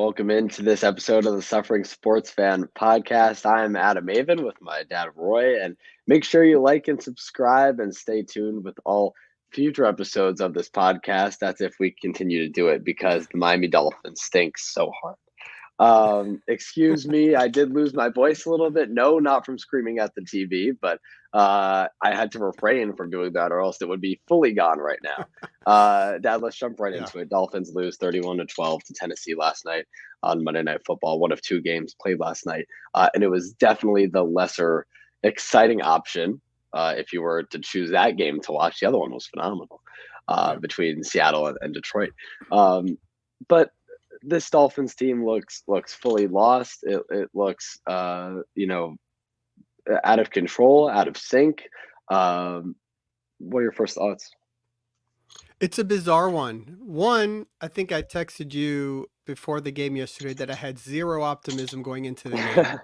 Welcome into this episode of the Suffering Sports Fan podcast. I'm Adam Avin with my dad, Roie, and make sure you like and subscribe and stay tuned with all future episodes of this podcast. That's if we continue to do it because the Miami Dolphins stinks so hard. Excuse me, I did lose my voice a little bit. No, not from screaming at the TV, but I had to refrain from doing that or else it would be fully gone right now. Dad, let's jump right Yeah. into it. Dolphins lose 31-12 to Tennessee last night on Monday Night Football, one of two games played last night. And it was definitely the lesser exciting option if you were to choose that game to watch. The other one was phenomenal between Seattle and Detroit. But this Dolphins team looks fully lost. It looks out of control, out of sync. What are your first thoughts? It's a bizarre one. One, I think I texted you before the game yesterday that I had zero optimism going into the game,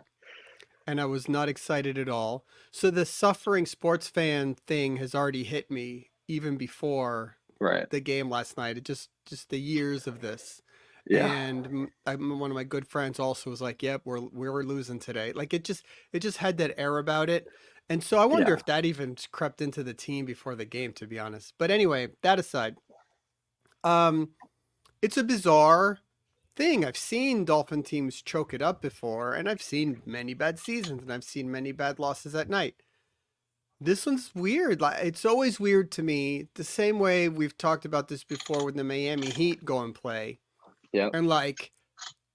and I was not excited at all. So the suffering sports fan thing has already hit me even before Right. the game last night. It just the years of this. Yeah. And one of my good friends also was like, "Yep, we're losing today." Like it just had that air about it. And so I wonder Yeah. if that even crept into the team before the game, to be honest. But anyway, that aside, um, it's a bizarre thing. I've seen Dolphin teams choke it up before, and I've seen many bad seasons, and I've seen many bad losses at night. This one's weird. Like it's always weird to me. The same way we've talked about this before when the Miami Heat go and play, Yeah. and like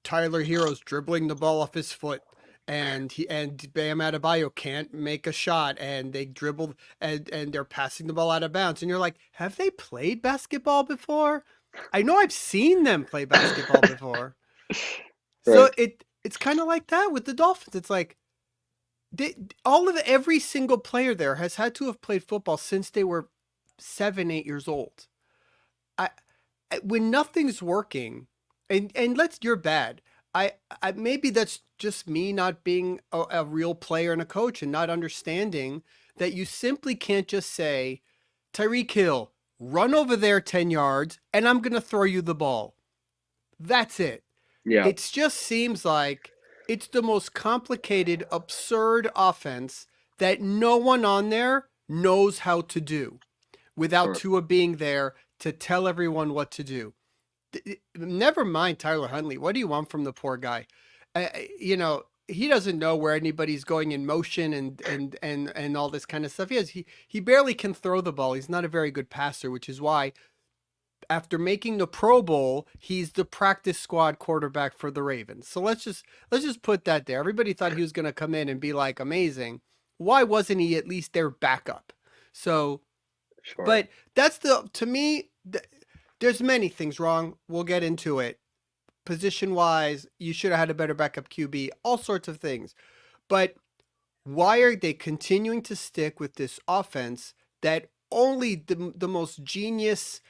Tyler Hero's dribbling the ball off his foot, and Bam Adebayo can't make a shot, and they dribble and they're passing the ball out of bounds, and you're like, have they played basketball before? I know I've seen them play basketball before. So Right. it's kind of like that with the Dolphins. It's like every single player there has had to have played football since they were 7, 8 years old. I when nothing's working, and you're bad. I maybe that's just me not being a real player and a coach and not understanding that you simply can't just say, Tyreek Hill, run over there 10 yards and I'm going to throw you the ball. That's it. Yeah. It just seems like it's the most complicated, absurd offense that no one on there knows how to do without Sure. Tua being there to tell everyone what to do. Never mind Tyler Huntley. What do you want from the poor guy? He doesn't know where anybody's going in motion and all this kind of stuff. He barely can throw the ball. He's not a very good passer, which is why after making the Pro Bowl, he's the practice squad quarterback for the Ravens. So let's just put that there. Everybody thought he was going to come in and be like amazing. Why wasn't he at least their backup? So, Sure. but to me, there's many things wrong. We'll get into it. Position wise, you should have had a better backup QB, all sorts of things. But why are they continuing to stick with this offense that only the most genius,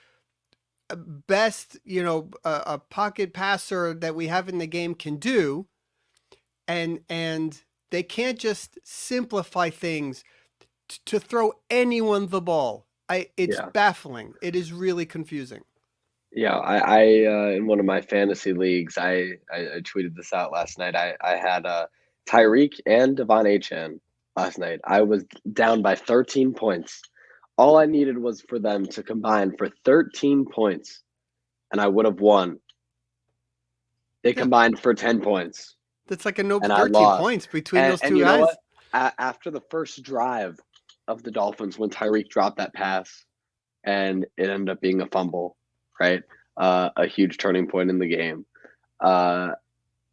best, a pocket passer that we have in the game can do? And they can't just simplify things to throw anyone the ball. It's baffling. It is really confusing. Yeah, I in one of my fantasy leagues, I tweeted this out last night. I had Tyreek and Devon Achane last night. I was down by 13 points. All I needed was for them to combine for 13 points, and I would have won. They combined for 10 points. That's like a no And I 13 lost. points between those And two you know guys. what? After the first drive of the Dolphins, when Tyreek dropped that pass, and it ended up being a fumble, right? A huge turning point in the game. I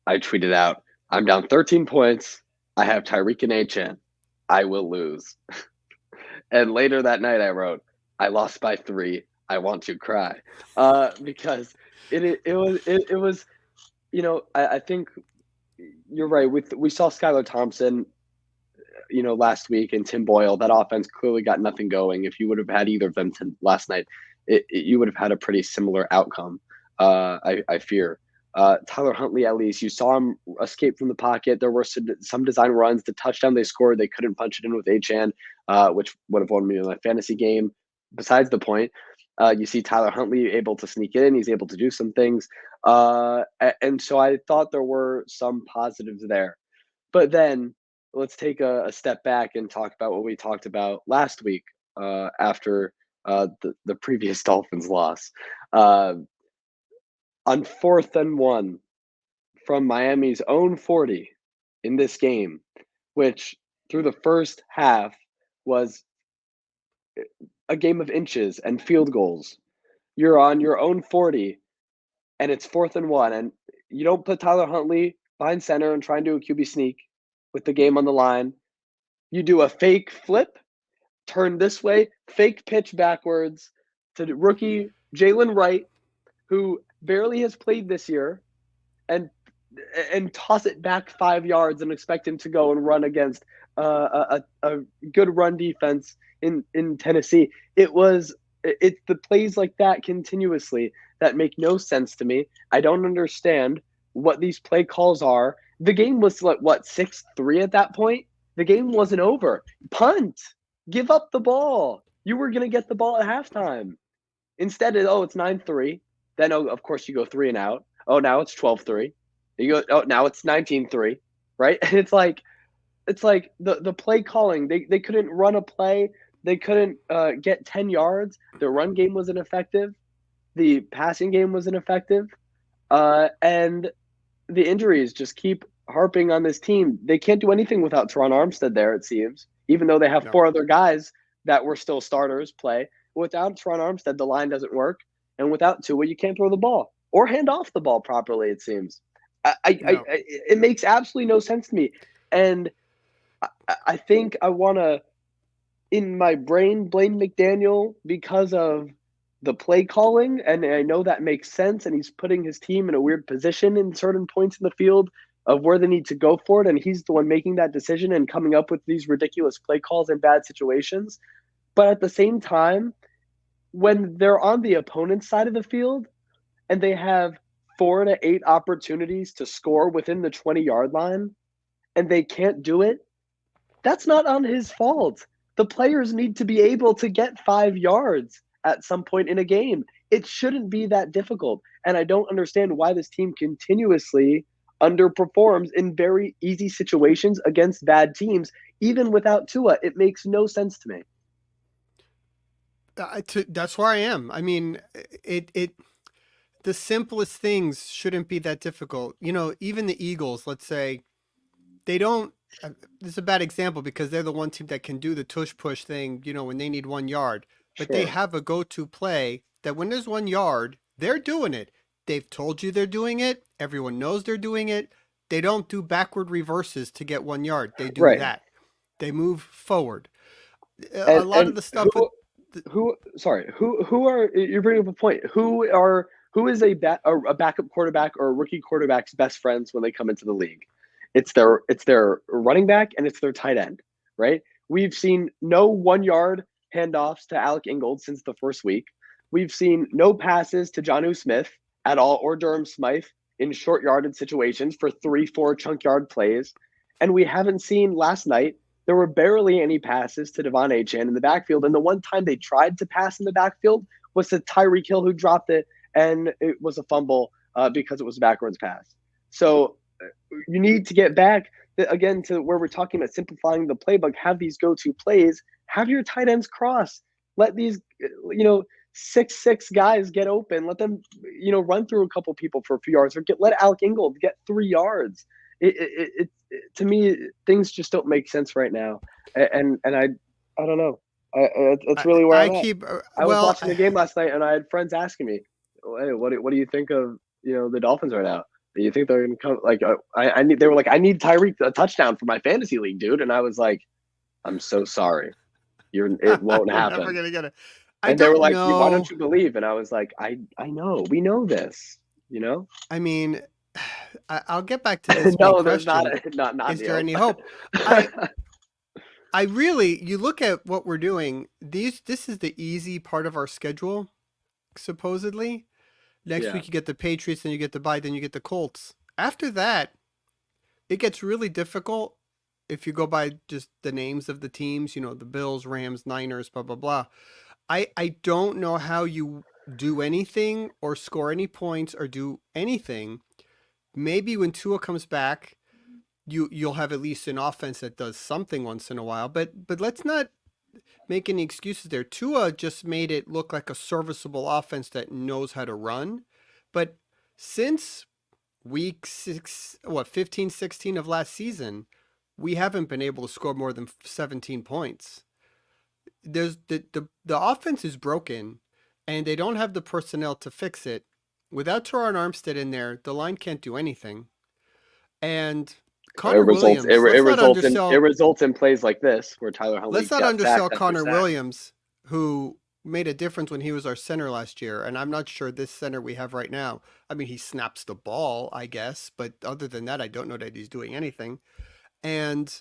tweeted out, I'm down 13 points. I have Tyreek and Achane. I will lose. And later that night I wrote, I lost by 3. I want to cry. Because it was I think you're right. We saw Skylar Thompson, last week, and Tim Boyle. That offense clearly got nothing going. If you would have had either of them last night, you would have had a pretty similar outcome. I fear. Tyler Huntley, at least you saw him escape from the pocket. There were some design runs. The touchdown they scored, they couldn't punch it in with Achane, which would have won me my fantasy game. Besides the point, You see Tyler Huntley able to sneak in. He's able to do some things. And so I thought there were some positives there. But then let's take a step back and talk about what we talked about last week after the previous Dolphins loss. Uh, on 4th and 1 from Miami's own 40 in this game, which through the first half was a game of inches and field goals. You're on your own 40 and it's 4th and 1, and you don't put Tyler Huntley behind center and try and do a QB sneak with the game on the line. You do a fake flip, turn this way, fake pitch backwards to rookie Jalen Wright, who barely has played this year, and toss it back 5 yards and expect him to go and run against a good run defense in Tennessee. It's the plays like that continuously that make no sense to me. I don't understand what these play calls are. The game was like, what, 6-3 at that point? The game wasn't over. Punt. Give up the ball. You were going to get the ball at halftime. Instead, it's 9-3. Then, of course, you go 3 and out. Oh, now it's 12-3. You go, oh, now it's 19-3, right? And it's like the play calling. They couldn't run a play. They couldn't get 10 yards. The run game wasn't effective. The passing game wasn't effective. And the injuries just keep harping on this team. They can't do anything without Teron Armstead there, it seems, even though they have 4 other guys that were still starters play. Without Teron Armstead, the line doesn't work. And without Tua, you can't throw the ball or hand off the ball properly, it seems. It makes absolutely no sense to me. And I think I want to, in my brain, blame McDaniel because of the play calling. And I know that makes sense. And he's putting his team in a weird position in certain points in the field of where they need to go for it. And he's the one making that decision and coming up with these ridiculous play calls in bad situations. But at the same time, when they're on the opponent's side of the field and they have 4 to 8 opportunities to score within the 20-yard line and they can't do it, that's not on his fault. The players need to be able to get 5 yards at some point in a game. It shouldn't be that difficult. And I don't understand why this team continuously underperforms in very easy situations against bad teams, even without Tua. It makes no sense to me. That's where I am. I mean, the simplest things shouldn't be that difficult. Even the Eagles, let's say, they don't. This is a bad example because they're the one team that can do the tush push thing, when they need 1 yard. But they have a go-to play that when there's 1 yard, they're doing it. They've told you they're doing it. Everyone knows they're doing it. They don't do backward reverses to get 1 yard. They do that. They move forward. A lot of the stuff. Who are, you're bringing up a point. Who is a backup quarterback or a rookie quarterback's best friends when they come into the league? It's their running back and it's their tight end, right? We've seen no 1 yard handoffs to Alec Ingold since the first week. We've seen no passes to Jonnu Smith at all or Durham Smythe in short yarded situations for 3-4 chunk yard plays. And we haven't seen last night. There were barely any passes to Devon Achane in the backfield. And the one time they tried to pass in the backfield was to Tyreek Hill, who dropped it, and it was a fumble because it was a backwards pass. So you need to get back, again, to where we're talking about simplifying the playbook. Have these go-to plays. Have your tight ends cross. Let these, 6'6" guys get open. Let them, run through a couple people for a few yards, or let Alec Ingold get 3 yards. To me, things just don't make sense right now, and I don't know. It's really where I'm at. I was watching the game last night, and I had friends asking me, "Hey, what do you think of the Dolphins right now? Do you think they're gonna come?" Like they were like, "I need Tyreek a touchdown for my fantasy league, dude," and I was like, "I'm so sorry, it won't happen." Never gonna get it. And they were like, "Why don't you believe?" And I was like, "I know, we know this, I mean, I'll get back to this. No, there's not. Is there any hope? I really, you look at what we're doing. This is the easy part of our schedule, supposedly. Next week you get the Patriots, then you get the bye, then you get the Colts. After that, it gets really difficult if you go by just the names of the teams. The Bills, Rams, Niners, blah blah blah. I don't know how you do anything or score any points or do anything. Maybe when Tua comes back, you'll have at least an offense that does something once in a while. But let's not make any excuses there. Tua just made it look like a serviceable offense that knows how to run. But since week 6, 15, 16 of last season, we haven't been able to score more than 17 points. There's the offense is broken and they don't have the personnel to fix it. Without Teron Armstead in there, the line can't do anything. And Connor Williams, it results in plays like this where Tyler Huntley let's not got undersell sacked after Connor sack. Williams, who made a difference when he was our center last year. And I'm not sure this center we have right now. I mean, he snaps the ball, I guess, but other than that, I don't know that he's doing anything. And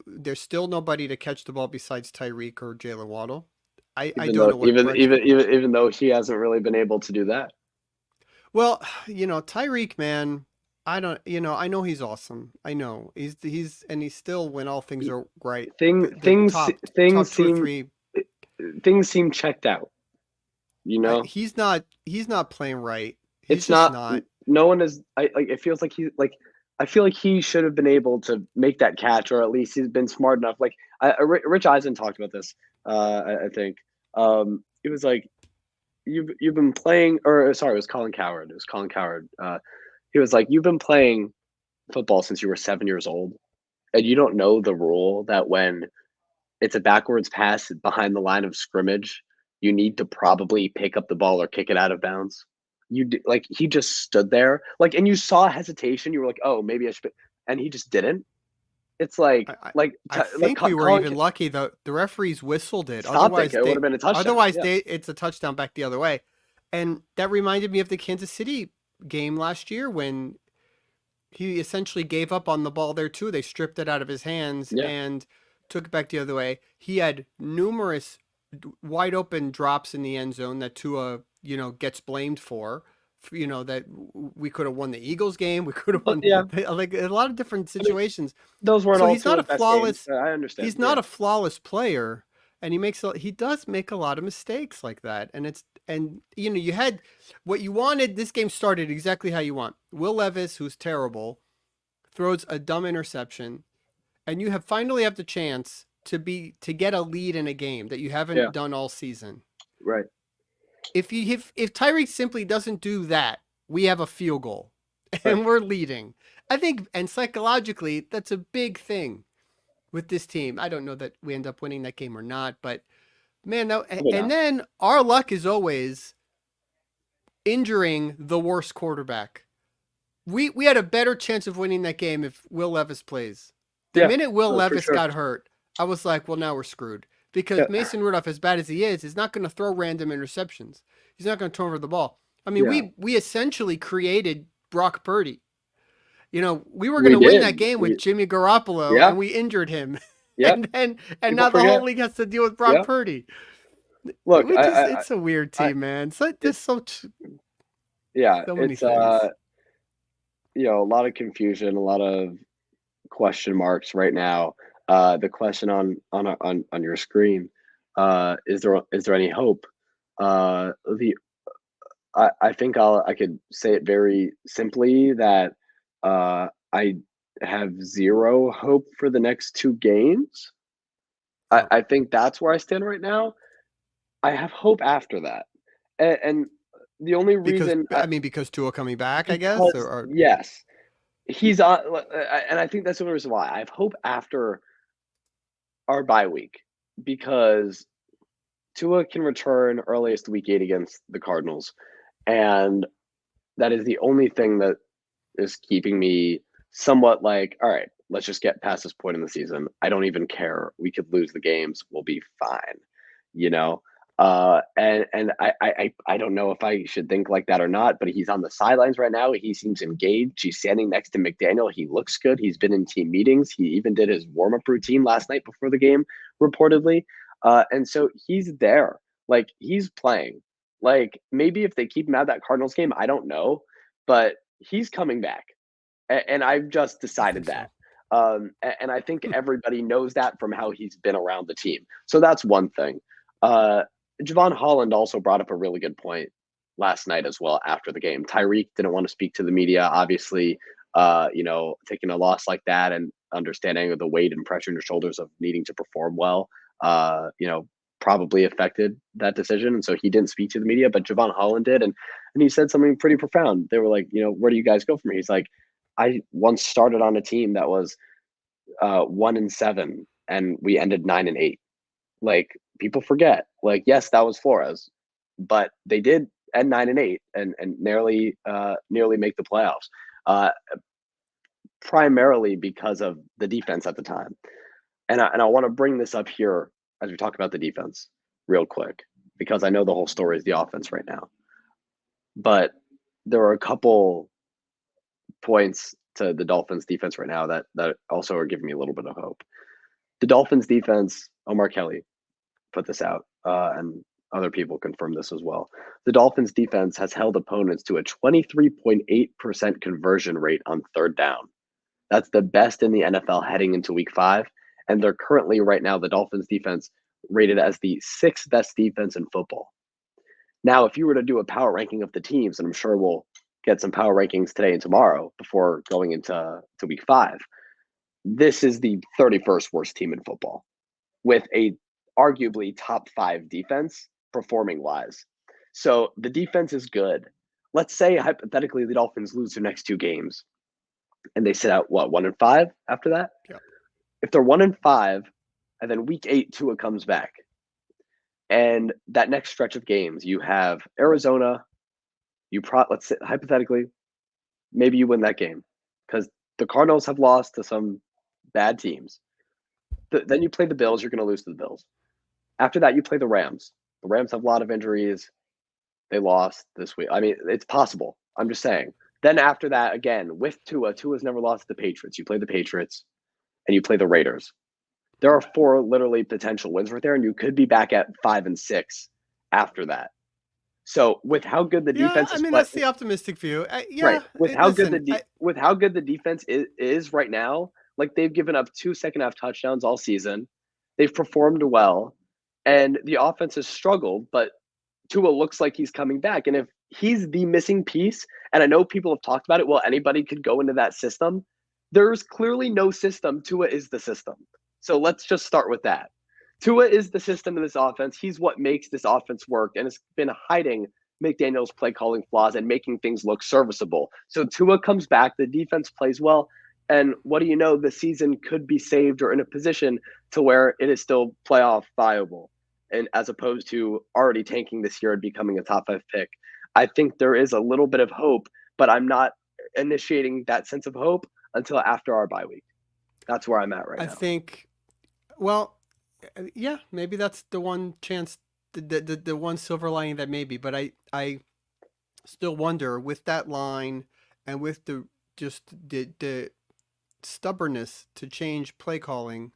there's still nobody to catch the ball besides Tyreek or Jalen Waddle. I don't know what even though he hasn't really been able to do that. Well, Tyreek, man, I don't, I know he's awesome. I know he's and he's still, when all things are right, Things top two or three. Things seem checked out. He's not playing right. It's not. No one is. It feels like I feel like he should have been able to make that catch, or at least he's been smart enough. Like Rich Eisen talked about this. I think it was like you've been playing, or sorry, it was Colin Coward. It was Colin Coward. He was like, you've been playing football since you were 7 years old, and you don't know the rule that when it's a backwards pass behind the line of scrimmage, you need to probably pick up the ball or kick it out of bounds. He just stood there, and you saw hesitation. You were like, oh, maybe I should, and he just didn't. It's I think we were even lucky the referees whistled it. Otherwise, it would have been a touchdown. Otherwise, it's a touchdown back the other way. And that reminded me of the Kansas City game last year when he essentially gave up on the ball there too. They stripped it out of his hands and took it back the other way. He had numerous wide open drops in the end zone that Tua, gets blamed for. That we could have won the Eagles game. We could have won like a lot of different situations. Those weren't all. He's not a flawless. I understand. He's not a flawless player, and he does make a lot of mistakes like that. And you had what you wanted. This game started exactly how you want. Will Levis, who's terrible, throws a dumb interception, and you finally have the chance to get a lead in a game that you haven't done all season. Right. If Tyreek simply doesn't do that, we have a field goal and we're leading. I think, and psychologically, that's a big thing with this team. I don't know that we end up winning that game or not, but man, then our luck is always injuring the worst quarterback. We had a better chance of winning that game if Will Levis plays. The minute Will Levis got hurt, I was like, well, now we're screwed. Because Mason Rudolph, as bad as he is not going to throw random interceptions. He's not going to turn over the ball. I mean, we essentially created Brock Purdy. We were going to win that game with Jimmy Garoppolo, and we indered him. Yeah. and now the whole league has to deal with Brock Purdy. Look, it's a weird team, man. It's like this so many things. A lot of confusion, a lot of question marks right now. The question on your screen, is there any hope? I think I could say it very simply that I have zero hope for the next 2 games. I think that's where I stand right now. I have hope after that, and the only reason because Tua coming back, I guess, or yes, he's on, and I think that's the only reason why I have hope after our bye week, because Tua can return earliest week 8 against the Cardinals, and that is the only thing that is keeping me somewhat like, all right, let's just get past this point in the season. I don't even care. We could lose the games. We'll be fine. And I don't know if I should think like that or not, but he's on the sidelines right now. He seems engaged. He's standing next to McDaniel. He looks good. He's been in team meetings. He even did his warm-up routine last night before the game, reportedly. And so he's there. Like, he's playing. Like, maybe if they keep him out of that Cardinals game, I don't know. But he's coming back. And I've just decided that. And I think everybody knows that from how he's been around the team. So that's one thing. Uh, Javon Holland also brought up a really good point last night as well after the game. Tyreek didn't want to speak to the media, obviously, taking a loss like that and understanding the weight and pressure on your shoulders of needing to perform well, probably affected that decision. And so he didn't speak to the media, but Javon Holland did. And he said something pretty profound. They were like, where do you guys go from here? He's like, I once started on a team that was 1-7 and we ended 9-8. Like people forget. Like, yes, that was Flores, but they did end 9-8 and nearly make the playoffs. Uh, Primarily because of the defense at the time. And I want to bring this up here as we talk about the defense real quick, because I know the whole story is the offense right now. But there are a couple points to the Dolphins defense right now that also are giving me a little bit of hope. The Dolphins defense, Omar Kelly put this out, and other people confirm this as well. The Dolphins defense has held opponents to a 23.8% conversion rate on third down. That's the best in the NFL heading into week 5. And they're currently, right now, the Dolphins defense rated as the 6th best defense in football. Now, if you were to do a power ranking of the teams, and I'm sure we'll get some power rankings today and tomorrow before going into week 5, this is the 31st worst team in football with a arguably top 5 defense performing wise. So the defense is good. Let's say hypothetically the Dolphins lose their next 2 games and they sit out 1-5 after that. Yeah. If they're 1-5, and then week 8 Tua comes back, and that next stretch of games you have Arizona. Let's say hypothetically, maybe you win that game because the Cardinals have lost to some bad teams. Then you play the Bills. You're going to lose to the Bills. After that, you play the Rams. The Rams have a lot of injuries. They lost this week. I mean, it's possible. I'm just saying. Then after that, again, with Tua's never lost to the Patriots. You play the Patriots and you play the Raiders. There are 4 literally potential wins right there, and you could be back at 5-6 after that. So with how good the defense is, that's the optimistic view. right? With how good the defense is right now, like they've given up 2 second half touchdowns all season. They've performed well, and the offense has struggled, but Tua looks like he's coming back. And if he's the missing piece, and I know people have talked about it, well, anybody could go into that system. There's clearly no system. Tua is the system. So let's just start with that. Tua is the system in this offense. He's what makes this offense work, and it's been hiding McDaniel's play calling flaws and making things look serviceable. So Tua comes back, the defense plays well, and what do you know? The season could be saved or in a position to where it is still playoff viable, and as opposed to already tanking this year and becoming a top 5 pick. I think there is a little bit of hope, but I'm not initiating that sense of hope until after our bye week. That's where I'm at right I now. think, well, yeah, maybe that's the one chance, the one silver lining that maybe. But I still wonder with that line and with the stubbornness to change play calling,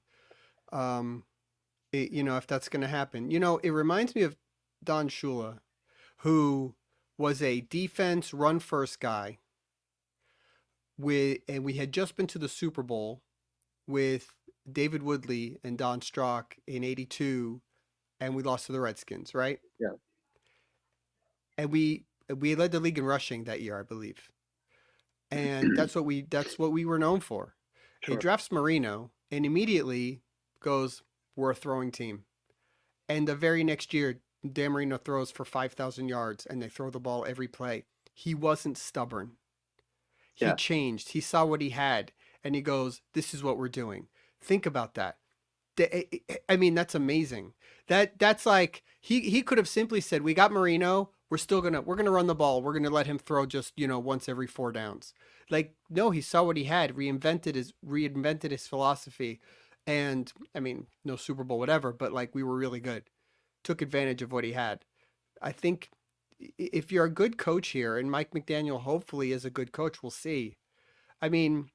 if that's going to happen. It reminds me of Don Shula, who was a defense run first guy. And we had just been to the Super Bowl with David Woodley and Don Strock in '82, and we lost to the Redskins, right? Yeah. And we led the league in rushing that year, I believe. And that's what we were known for. He Sure. drafts Marino and immediately goes, "We're a throwing team." And the very next year, Dan Marino throws for 5,000 yards, and they throw the ball every play. He wasn't stubborn. He Yeah. changed. He saw what he had, and he goes, "This is what we're doing." Think about that. I mean, that's amazing. That's like he could have simply said, "We got Marino. We're gonna run the ball. We're gonna let him throw just once every 4 downs." Like, no, he saw what he had, reinvented his philosophy, and I mean, no Super Bowl, whatever, but like we were really good. Took advantage of what he had. I think if you're a good coach here, and Mike McDaniel hopefully is a good coach, we'll see. I mean,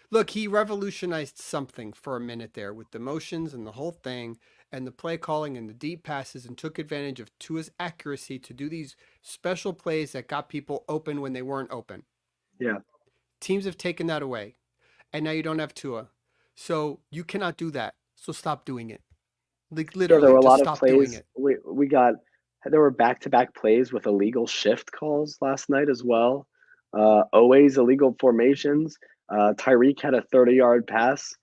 look, he revolutionized something for a minute there with the motions and the whole thing and the play calling and the deep passes and took advantage of Tua's accuracy to do these special plays that got people open when they weren't open. Yeah. Teams have taken that away, and now you don't have Tua. So you cannot do that. So stop doing it. Like Yeah, there literally, were a just lot of stop doing plays. it. There were back-to-back plays with illegal shift calls last night as well. Always illegal formations. Tyreek had a 30-yard pass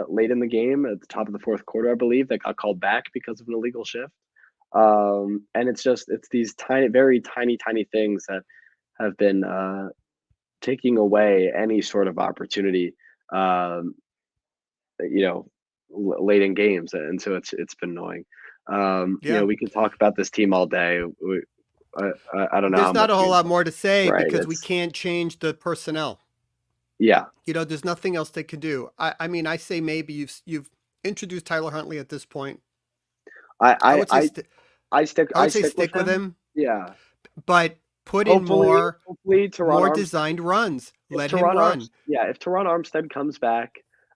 late in the game at the top of the fourth quarter, I believe, that got called back because of an illegal shift. And it's these tiny, very tiny things that have been taking away any sort of opportunity, um, you know, late in games, and so it's been annoying. Yeah. We could talk about this team all day. I don't know There's how not much a whole we lot more to say right. because we It's can't change the personnel. yeah. There's nothing else they can do. I mean, I say maybe you've introduced Tyler Huntley at this point. I I I would say I, I stick I I would say stick with stick with him. him, Yeah. but put in Hopefully, hopefully Teron more Armstead. designed runs. If Let him Teron run. Arms, yeah, if Teron Armstead comes back,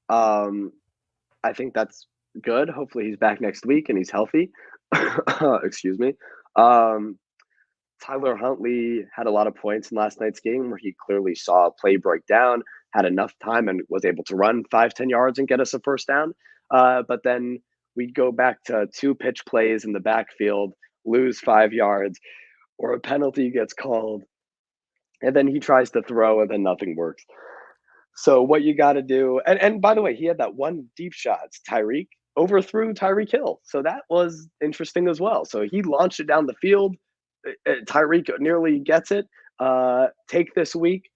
um, I think that's good. Hopefully, he's back next week and he's healthy. Excuse me. Um, Tyler Huntley had a lot of points in last night's game where he clearly saw a play break down, had enough time, and was able to run 5-10 yards and get us a first down. But then we go back to two pitch plays in the backfield, lose 5 yards, or a penalty gets called, and then he tries to throw, and then nothing works. So what you got to do, and by the way, he had that one deep shot. Tyreek overthrew Tyreek Hill, so that was interesting as well. So he launched it down the field. Tyreek nearly gets it. Take this week,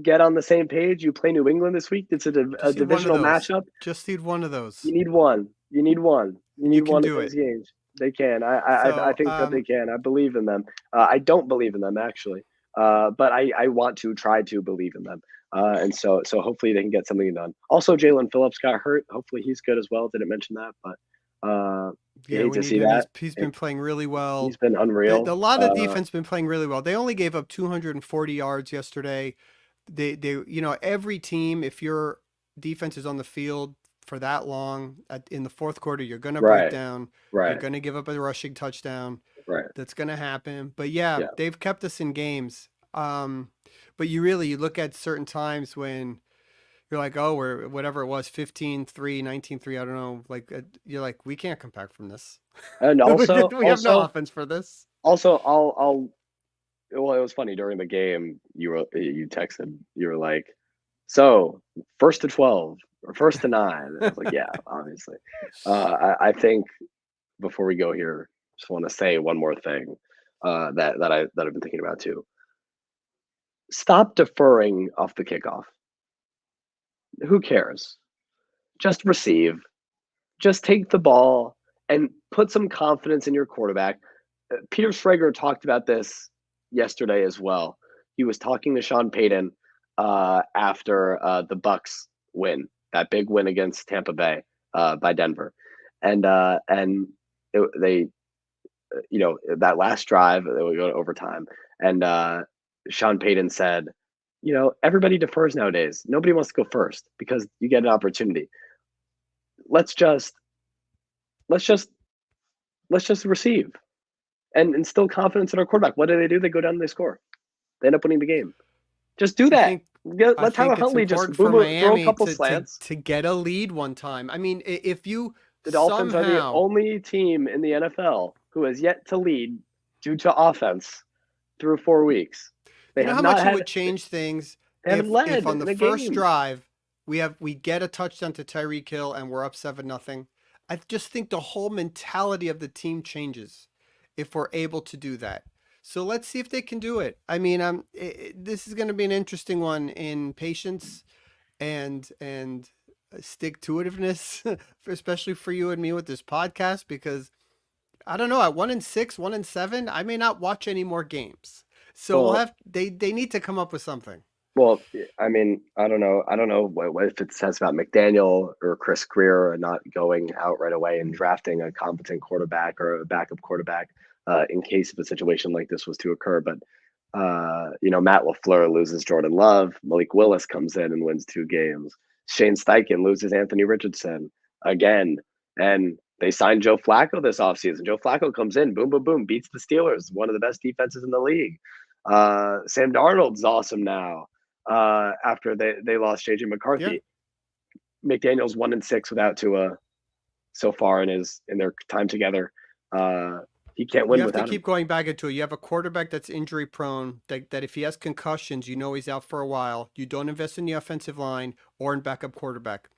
get on the same page. You play New England this week. It's a Just need one of divisional those. matchup. Just need one of those. You need one. You need one. You You need can one of do those it. games. They can. I So, think that they can. I believe in them. I don't believe in them actually, but I want to try to believe in them. And so hopefully they can get something done. Also, Jalen Phillips got hurt. Hopefully he's good as well. Didn't mention that, but you yeah, hate we to need see him. that. He's been playing really well. He's been A unreal. lot of defense been playing really well. They only gave up 240 yards yesterday. They every team, if your defense is on the field for that long in the fourth quarter, you're going to break Right, down. You're right, going to give up a rushing touchdown. right. That's going to happen. But yeah, Yeah, they've kept us in games. But you look at certain times when you're like, oh, we're whatever it was, 15-3, 19-3, I don't know. Like you're like, we can't come back from this. and also, We have no offense for this. I'll. Well, it was funny during the game. You texted. You were like, "So 1st to 12 or 1st to 9." I was like, "Yeah, obviously." I think before we go here, just want to say one more thing that I've been thinking about too. Stop deferring off the kickoff. Who cares? Just receive. Just take the ball and put some confidence in your quarterback. Peter Schrager talked about this yesterday as well. He was talking to Sean Payton after the Bucks win, that big win against Tampa Bay by Denver, and they, that last drive they would go to overtime, and Sean Payton said, everybody defers nowadays. Nobody wants to go first because you get an opportunity. Let's just let's just let's just receive and instill confidence in our quarterback. What do? They go down and they score. They end up winning the game. Just do I that. think I Let Tyler think it's Huntley just important for throw a Miami couple to slants. to get a lead one time. I mean, if you The Dolphins are the somehow, only team in the NFL who has yet to lead due to offense through 4 weeks. They have how not much it had. would change things They haven't if led on the in a first game. drive we get a touchdown to Tyreek Hill and we're up 7-0. I just think the whole mentality of the team changes if we're able to do that. So let's see if they can do it. I mean, this is going to be an interesting one in patience and stick to itiveness, especially for you and me with this podcast, because I don't know, at 1-6, 1-7, I may not watch any more games. So we'll Well, have they need to come up with something. well, I mean, I don't know. I don't know what if it says about McDaniel or Chris Greer not going out right away and drafting a competent quarterback or a backup quarterback in case of a situation like this was to occur. But Matt LaFleur loses Jordan Love. Malik Willis comes in and wins 2 games. Shane Steichen loses Anthony Richardson again, and they signed Joe Flacco this offseason. Joe Flacco comes in, boom, boom, boom, beats the Steelers, one of the best defenses in the league. Sam Darnold's awesome now after they lost JJ Yeah. McCarthy. McDaniel's 1-6 without Tua. so far in their time together. He can't win You have to without him. keep going back into it. You have a quarterback that's injury prone, that if he has concussions, you know he's out for a while. You don't invest in the offensive line or in backup quarterback.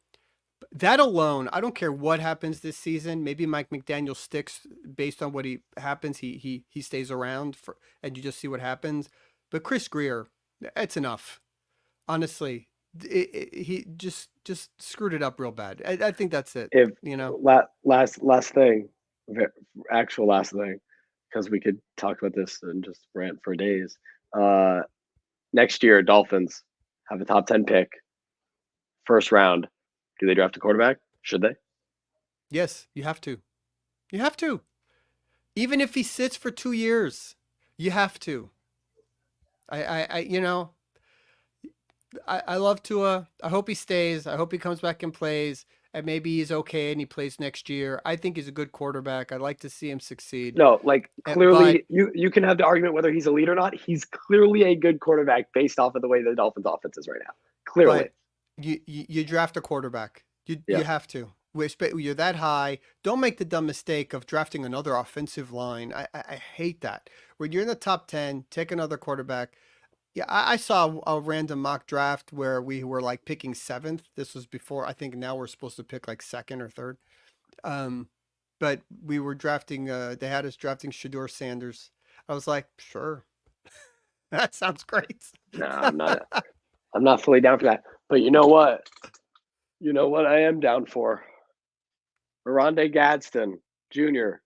That alone, I don't care what happens this season. Maybe Mike McDaniel sticks based on what he happens. He stays around for, and you just see what happens. But Chris Greer, it's enough. Honestly, he just screwed it up real bad. I think that's it. If You know. last thing, actual last thing, because we could talk about this and just rant for days. Next year, Dolphins have a top 10 pick, first round. Do they draft a quarterback? Should they? Yes, you have to. You have to. Even if he sits for 2 years, you have to. You know, I love Tua. I hope he stays. I hope he comes back and plays. And maybe he's okay and he plays next year. I think he's a good quarterback. I'd like to see him succeed. No, like But clearly, you can have the argument whether he's a lead or not. He's clearly a good quarterback based off of the way the Dolphins' offense is right now. Clearly, but you draft a quarterback. You Yeah. have to. You're that high. Don't make the dumb mistake of drafting another offensive line. I hate that. When you're in the top 10, take another quarterback. Yeah, I saw a random mock draft where we were like picking 7th. This was before, I think now we're supposed to pick like 2nd or 3rd. But we were drafting, they had us drafting Shador Sanders. I was like, sure. That sounds great. no, I'm not fully down for that. But you know what? You know what I am down for? Oronde Gadsden Jr.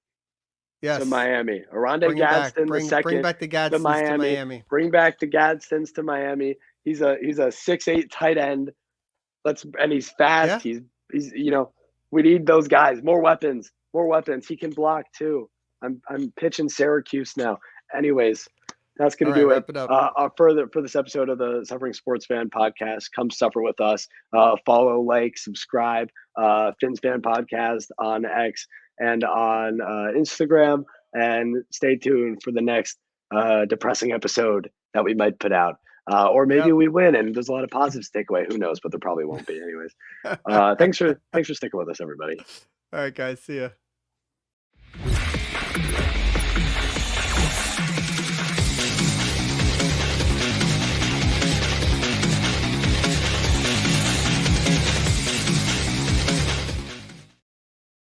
Yes. to Miami. Oronde Bring him back. Gadsden Bring the second back the Gadsdens to Miami. Bring back the Gadsdens to Miami. He's a 6'8" tight end. And he's fast. Yeah. He's we need those guys. More weapons. He can block too. I'm pitching Syracuse now. Anyways, that's going to do wrap it. it up. For this episode of the Suffering Sports Fan Podcast. Come suffer with us. Follow, like, subscribe. Fins Fan Podcast on X and on Instagram. And stay tuned for the next depressing episode that we might put out. Or maybe we win and there's a lot of positives to take away. Who knows? But there probably won't be anyways. Thanks for sticking with us, everybody. All right, guys. See ya.